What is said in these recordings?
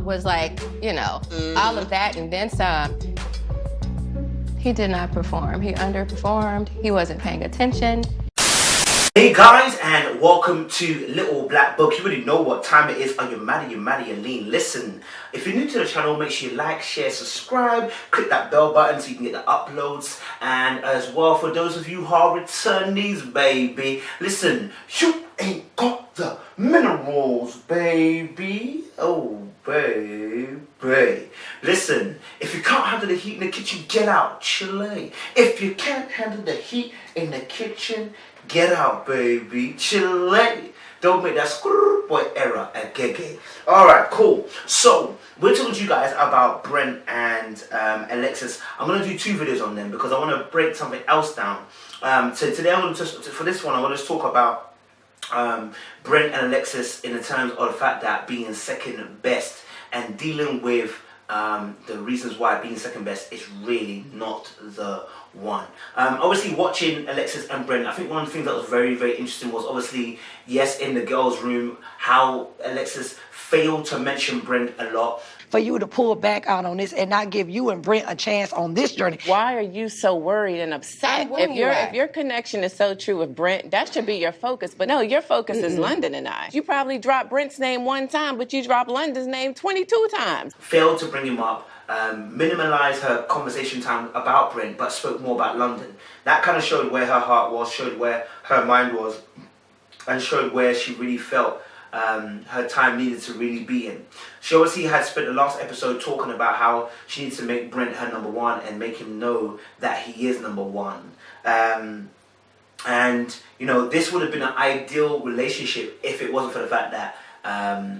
was like, you know, all of that and then some. He did not perform. He underperformed. He wasn't paying attention. Hey guys, and welcome to Little Black Book. You already know what time it is. Are you mad, you lean? Listen, if you're new to the channel, make sure you like, share, subscribe, click that bell button so you can get the uploads. And as well, for those of you who are returnees, baby, listen, you ain't got the minerals, baby. Oh, baby. Listen, if you can't handle the heat in the kitchen, get out, Chile. If you can't handle the heat in the kitchen, get out, baby. Chile. Don't make that boy error again. Alright, cool. So, we're talking to you guys about Brent and Alexis. I'm going to do two videos on them because I want to break something else down. So today, for this one, I want to talk about Brent and Alexis in the terms of the fact that being second best and dealing with the reasons why being second best is really not the one. Obviously, watching Alexis and Brent, I think one of the things that was very, very interesting was obviously, yes, in the girls' room, how Alexis failed to mention Brent a lot. For you to pull back out on this and not give you and Brent a chance on this journey. Why are you so worried and upset? If your connection is so true with Brent, that should be your focus. But no, your focus is London and I. You probably dropped Brent's name one time, but you dropped London's name 22 times. Failed to bring him up, minimalized her conversation time about Brent, but spoke more about London. That kind of showed where her heart was, showed where her mind was, and showed where she really felt her time needed to really be in. She obviously had spent the last episode talking about how she needs to make Brent her number one and make him know that he is number one. And, you know, this would have been an ideal relationship if it wasn't for the fact that,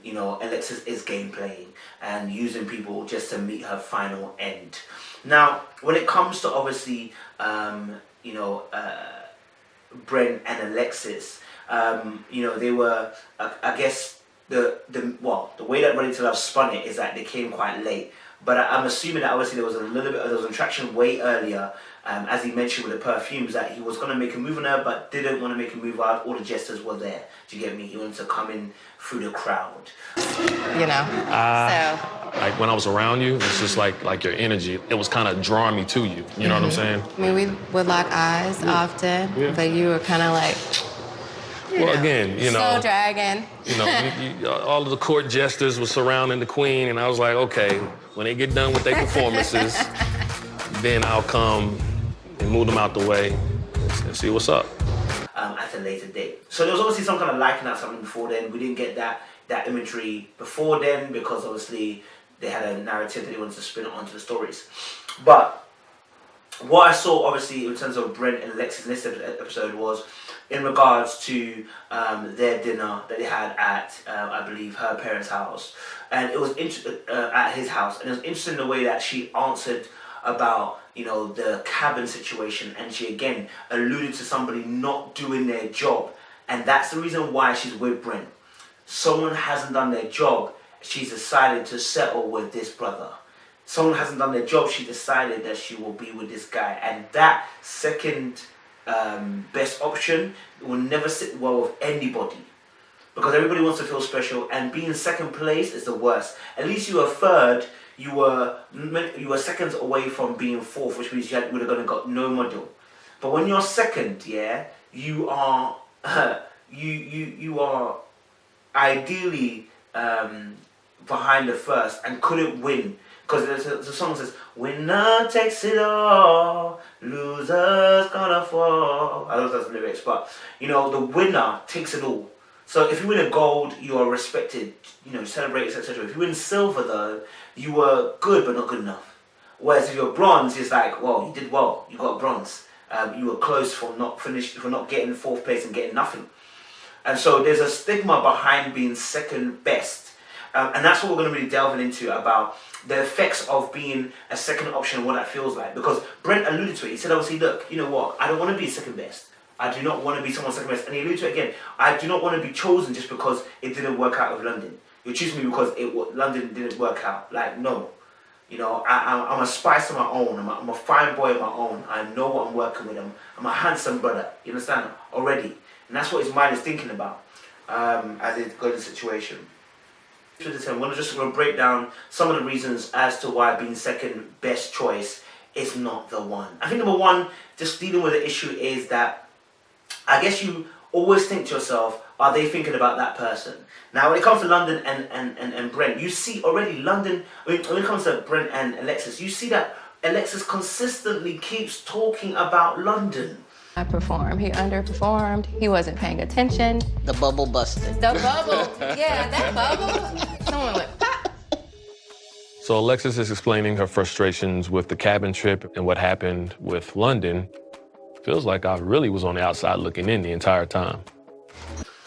you know, Alexis is game playing and using people just to meet her final end. Now, when it comes to obviously, you know, Brent and Alexis, you know, they were, I guess, the way that Ready to Love spun it is that they came quite late. But I'm assuming that obviously there was an attraction way earlier, as he mentioned with the perfumes, that he was going to make a move on her, but didn't want to make a move out. All the jesters were there. Do you get me? He wanted to come in through the crowd. You know, so. Like when I was around you, it's just like your energy. It was kind of drawing me to you. You know what I'm saying? I mean, we would lock eyes often, but you were kind of like, well, again, you know, slow dragon. You know, all of the court jesters were surrounding the queen, and I was like, okay, when they get done with their performances, then I'll come and move them out the way and see what's up. At a later date. So there was obviously some kind of liking out something before then. We didn't get that imagery before then because obviously they had a narrative that they wanted to spin onto the stories. But what I saw obviously in terms of Brent and Alexis in this episode was in regards to their dinner that they had at, I believe, her parents' house. And it was at his house. And it was interesting the way that she answered about, you know, the cabin situation. And she, again, alluded to somebody not doing their job. And that's the reason why she's with Brent. Someone hasn't done their job. She's decided to settle with this brother. Someone hasn't done their job. She decided that she will be with this guy. And that second best option will never sit well with anybody, because everybody wants to feel special, and being second place is the worst. At least you were third, you were seconds away from being fourth, which means you would have got no medal. But when you're second, yeah, you are you are ideally behind the first and couldn't win. Because the song says, winner takes it all, losers gonna fall. I don't know if that's the lyrics, but, you know, the winner takes it all. So if you win a gold, you are respected, you know, celebrated, etc. If you win silver, though, you were good, but not good enough. Whereas if you're bronze, it's like, well, you did well, you got bronze. You were close for not getting fourth place and getting nothing. And so there's a stigma behind being second best. And that's what we're going to be delving into, about the effects of being a second option and what that feels like. Because Brent alluded to it. He said, obviously, look, you know what? I don't want to be second best. I do not want to be someone's second best. And he alluded to it again. I do not want to be chosen just because it didn't work out with London. You're choosing me because London didn't work out. Like, no. You know, I'm a spice on my own. I'm a fine boy on my own. I know what I'm working with. I'm a handsome brother. You understand? Already. And that's what his mind is thinking about as it goes in the situation. I'm going to break down some of the reasons as to why being second best choice is not the one. I think number one, just dealing with the issue is that I guess you always think to yourself, are they thinking about that person? Now, when it comes to London and Brent, you see already London, when it comes to Brent and Alexis, you see that Alexis consistently keeps talking about London. I performed. He underperformed. He wasn't paying attention. The bubble busted. The bubble. Yeah, that bubble. Someone went pop. So Alexis is explaining her frustrations with the cabin trip and what happened with London. Feels like I really was on the outside looking in the entire time.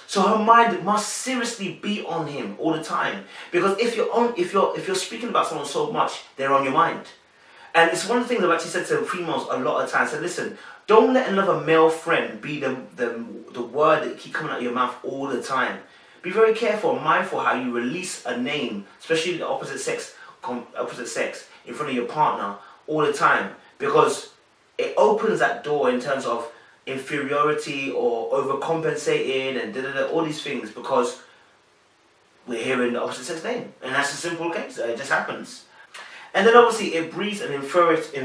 So her mind must seriously be on him all the time, because if you're speaking about someone so much, they're on your mind. And it's one of the things I've actually said to females a lot of times. I said, listen, don't let another male friend be the word that keep coming out of your mouth all the time. Be very careful and mindful how you release a name, especially the opposite sex in front of your partner all the time, because it opens that door in terms of inferiority or overcompensating and all these things, because we're hearing the opposite sex name, and that's a simple case. It just happens. And then obviously it breeds an inferiority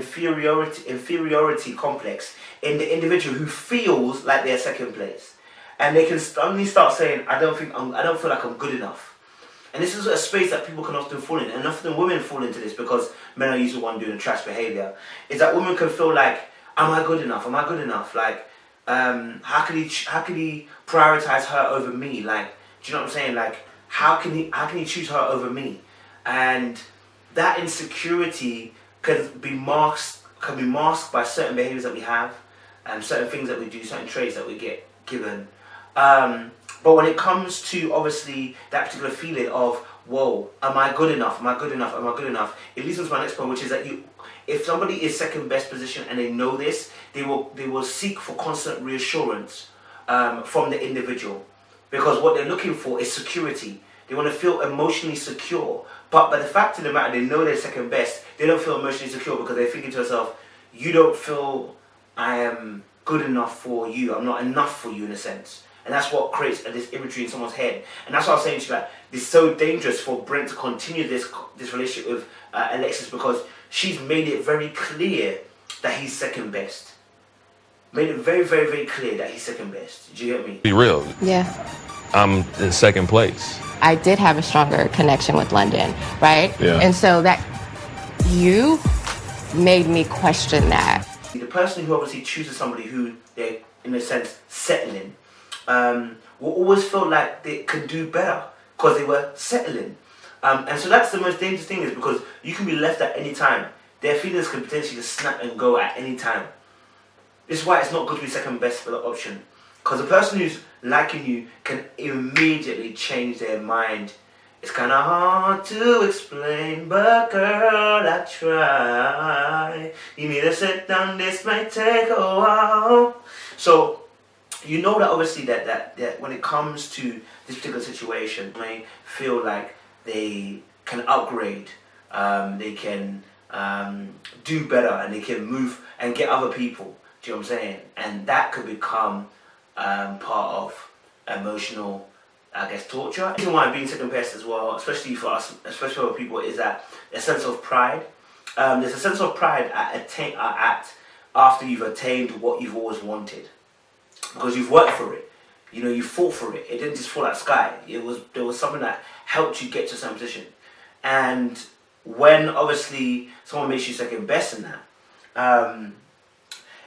complex in the individual who feels like they're second place, and they can suddenly start saying, I don't feel like I'm good enough. And this is a space that people can often fall in, and often women fall into this because men are usually the one doing the trash behavior. Is that women can feel like, am I good enough? Am I good enough? Like, how can he prioritize her over me? Like, do you know what I'm saying? Like, how can he choose her over me? And that insecurity can be masked by certain behaviors that we have, and certain things that we do, certain traits that we get given. But when it comes to obviously that particular feeling of, whoa, am I good enough? Am I good enough? Am I good enough? It leads us to my next point, which is that if somebody is second best position and they know this, they will seek for constant reassurance from the individual, because what they're looking for is security. They want to feel emotionally secure. But by the fact of the matter, they know they're second best. They don't feel emotionally secure because they're thinking to themselves, you don't feel I am good enough for you. I'm not enough for you in a sense. And that's what creates this imagery in someone's head. And that's what I was saying to you, like, it's so dangerous for Brent to continue this relationship with Alexis, because she's made it very clear that he's second best. Made it very, very, very clear that he's second best. Did you get me? Be real. Yeah. I'm in second place. I did have a stronger connection with London, right? Yeah. And so that you made me question that. The person who obviously chooses somebody who they're, in a sense, settling, will always feel like they can do better because they were settling. And so that's the most dangerous thing, is because you can be left at any time. Their feelings can potentially just snap and go at any time. This is why it's not good to be second best for the option. Because the person who's liking you can immediately change their mind. It's kind of hard to explain, but girl, I try. You need to sit down, this might take a while. So, you know that obviously that when it comes to this particular situation, they may feel like they can upgrade, they can do better, and they can move and get other people. Do you know what I'm saying? And that could become part of emotional, I guess, torture. The reason why I'm being second best as well, especially for us, especially for people, is that a sense of pride. There's a sense of pride at after you've attained what you've always wanted, because you've worked for it. You know, you fought for it. It didn't just fall out of the sky. There was something that helped you get to a certain position. And when obviously someone makes you second best in that,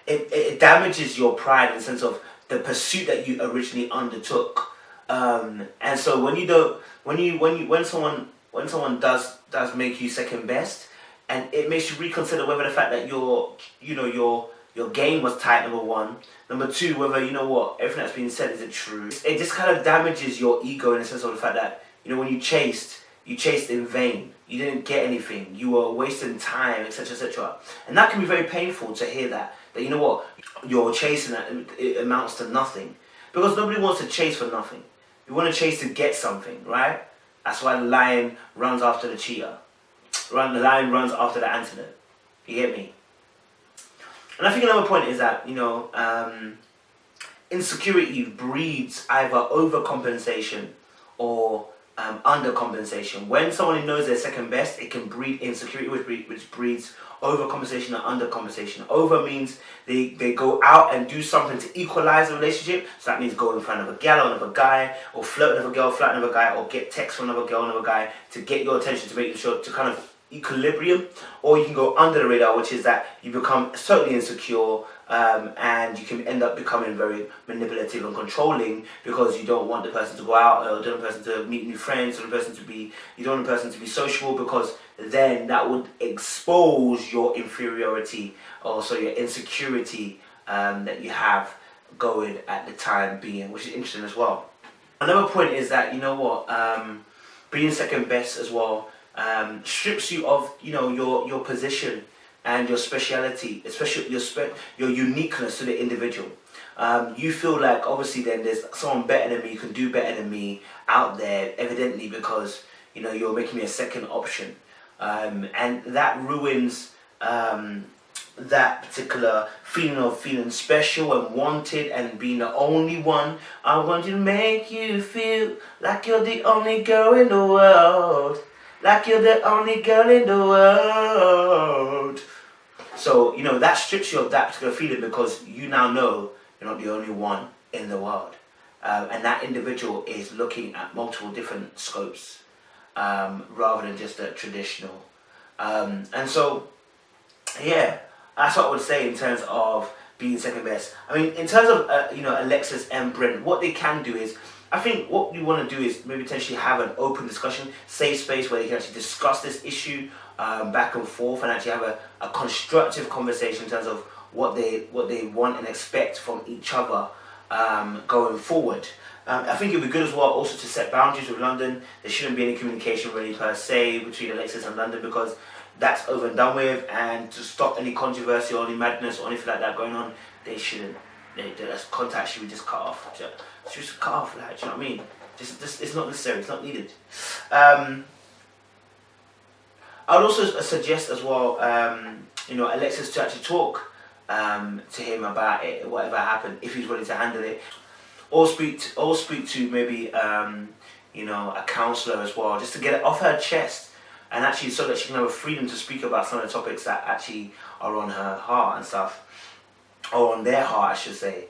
it damages your pride in the sense of the pursuit that you originally undertook. And so when someone does make you second best, and it makes you reconsider whether the fact that your game was tight, number one. Number two, whether, everything that's been said, is it true? It just kind of damages your ego in the sense of the fact that, when you chased in vain. You didn't get anything. You were wasting time, etc., etc. And that can be very painful to hear that you're chasing that, it amounts to nothing. Because nobody wants to chase for nothing. You want to chase to get something, right? That's why the lion runs after the cheetah. The lion runs after the antelope. You get me? And I think another point is that, insecurity breeds either overcompensation or undercompensation. When someone knows they're second best, it can breed insecurity, which breeds overcompensation and undercompensation. Over means they go out and do something to equalize the relationship. So that means go in front of a gal or another guy, or flirt with a girl, flirt with another guy, or get text from another girl, another guy to get your attention, to make sure to kind of equilibrium. Or you can go under the radar, which is that you become totally insecure, and you can end up becoming very manipulative and controlling because you don't want the person to go out, or you don't want the person to meet new friends, or you don't want the person to be sociable, because then that would expose your inferiority, or so your insecurity that you have going at the time being, which is interesting as well. Another point is that, you know what, being second best as well strips you of, you know, your position and your speciality, especially your uniqueness to the individual. You feel like obviously then there's someone better than me, you can do better than me out there, evidently, because, you know, you're making me a second option. And that ruins that particular feeling of feeling special and wanted and being the only one. I want to make you feel like you're the only girl in the world. Like you're the only girl in the world. So, you know, that strips you of that particular feeling, because you now know you're not the only one in the world. And that individual is looking at multiple different scopes, rather than just a traditional. And so, yeah, that's what I would say in terms of being second best. I mean, in terms of, you know, Alexis and Brent, what they can do is, I think what you want to do is maybe potentially have an open discussion, safe space where they can actually discuss this issue back and forth, and actually have a constructive conversation in terms of what they want and expect from each other going forward. I think it would be good as well also to set boundaries with London. There shouldn't be any communication really per se between Alexis and London, because that's over and done with, and to stop any controversy or any madness or anything like that going on, they shouldn't. That contact should be just cut off. Just cut off, like, do you know what I mean? Just it's not necessary, it's not needed. I would also suggest as well, you know, Alexis to actually talk to him about it, whatever happened, if he's willing to handle it, or speak to maybe you know, a counsellor as well, just to get it off her chest, and actually so that she can have a freedom to speak about some of the topics that actually are on her heart and stuff, or on their heart, I should say.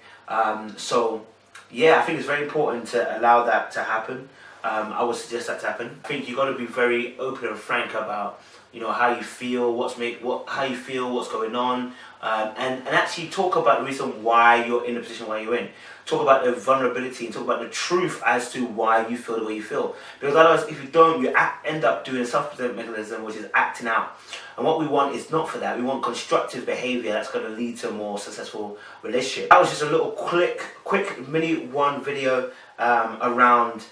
So yeah, I think it's very important to allow that to happen. I would suggest that to happen. I think you got to be very open and frank about, you know, how you feel, what's going on, and actually talk about the reason why you're in the position where you're in. Talk about the vulnerability and talk about the truth as to why you feel the way you feel. Because otherwise, if you don't, you end up doing a self-protective mechanism, which is acting out. And what we want is not for that. We want constructive behavior that's going to lead to a more successful relationship. That was just a little quick mini one video around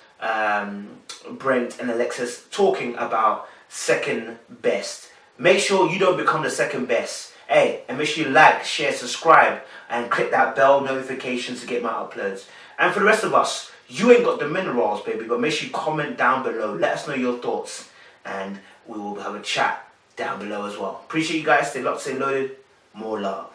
Brent and Alexis talking about second best. Make sure you don't become the second best. Hey, and make sure you like, share, subscribe, and click that bell notification to get my uploads. And for the rest of us, you ain't got the minerals, baby, but make sure you comment down below. Let us know your thoughts, and we will have a chat down below as well. Appreciate you guys. Stay locked, stay loaded. More love.